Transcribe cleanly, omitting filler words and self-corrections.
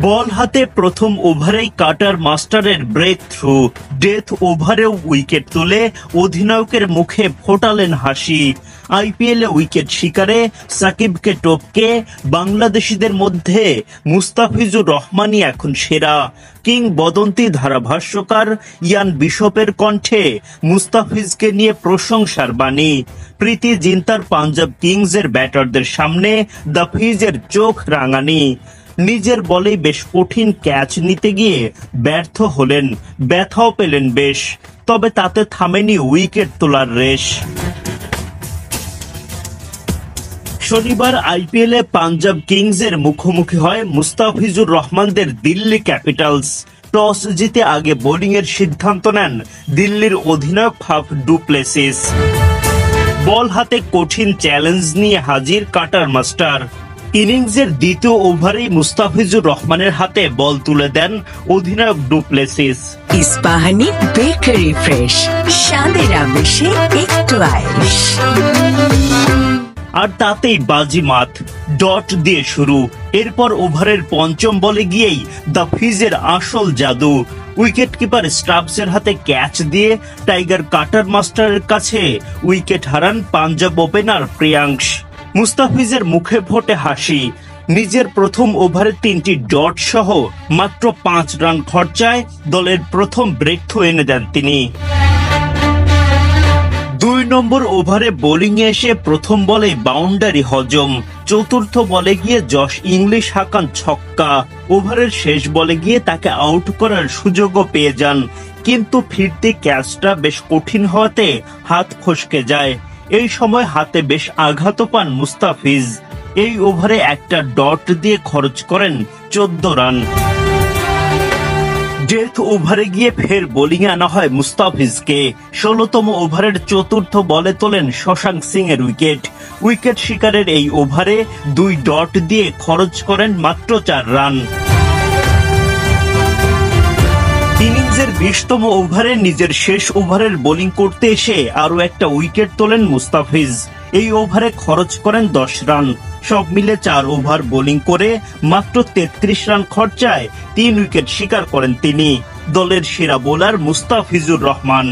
বল হাতে প্রথম ওভারেই কাটার মাস্টারের ব্রেক থ্রু, ডেথ ওভারেও উইকেট তুলে অধিনায়কের মুখে ফোটালেন হাসি। আইপিএলে উইকেট শিকারে সাকিবকে টপকে বাংলাদেশিদের মধ্যে মুস্তাফিজুর রহমানই এখন সেরা। কিংবদন্তি ধারাভাষ্যকার ইয়ান বিশপের কণ্ঠে মুস্তাফিজকে নিয়ে প্রশংসার বাণী। প্রীতি জিন্তার পাঞ্জাব কিংসের ব্যাটারদের সামনে দ্য ফিজের চোখ রাঙানি। নিজের বলে বেশ কঠিন ক্যাচ নিতে গিয়ে ব্যর্থ হলেন, ব্যথাও পেলেন বেশ, তবে তাতে থামেনি উইকেট তোলার রেশ। শনিবার আইপিএলে পাঞ্জাব কিংসের মুখোমুখি হয় মুস্তাফিজুর রহমানদের দিল্লি ক্যাপিটালস। টস জিতে আগে বোলিংয়ের সিদ্ধান্ত নেন দিল্লির অধিনায়ক ফাফ ডু প্লেসিস। বল হাতে কঠিন চ্যালেঞ্জ নিয়ে হাজির কাটার মাস্টার। ইনিংসের দ্বিতীয় ওভারেই মুস্তাফিজুর রহমানের হাতে বল তুলে দেন অধিনায়ক du Plessis. Ispahani bakery fresh, স্বাদের আবেশে একটু আয়েশ। আর তাতেই বাজিমাত, ডট দিয়ে শুরু। এরপর ওভারের পঞ্চম বলে গিয়েই দ্য ফিজের আসল জাদু। উইকেট কিপার স্টাবসের হাতে ক্যাচ দিয়ে টাইগার কাটার মাস্টারের কাছে উইকেট হারান পাঞ্জাব ওপেনার প্রিয়াংশ। মুস্তাফিজের মুখে ফোটে হাসি। নিজের প্রথম ওভারে 3টি ডট সহ মাত্র 5 রান খরচায় দলের প্রথম ব্রেক থ্রু এনে দেন তিনি। 2 নম্বর ওভারে বোলিংয়ে এসে প্রথম বলে বাউন্ডারি হজম। চতুর্থ বলে গিয়ে জশ ইংলিশ হাঁকান ছক্কা। ওভারের শেষ বলে গিয়ে তাকে আউট করার সুযোগও পেয়ে যান, কিন্তু ফিরতি ক্যাচটা বেশ কঠিন হওয়াতে হাত ফসকে যায়। এই সময় হাতে বেশ আঘাতও পান মুস্তাফিজ। এই ওভারে একটা ডট দিয়ে খরচ করেন 14 রান। ডেথ ওভারে গিয়ে ফের বোলিংয়ে আনা হয় মুস্তাফিজকে। 16তম ওভারের চতুর্থ বলে তোলেন শশাঙ্ক সিং এর উইকেট। উইকেট শিকারের এই ওভারে 2 ডট দিয়ে খরচ করেন মাত্র 4 রান। ইনিংসের 20তম ওভারে নিজের শেষ ওভারের বোলিং করতে এসে আরো একটা উইকেট তোলেন মুস্তাফিজ। এই ওভারে খরচ করেন 10 রান। সব মিলে 4 ওভার বোলিং করে মাত্র 33 রান খরচায় 3 উইকেট শিকার করেন তিনি। দলের সেরা বোলার মুস্তাফিজুর রহমান।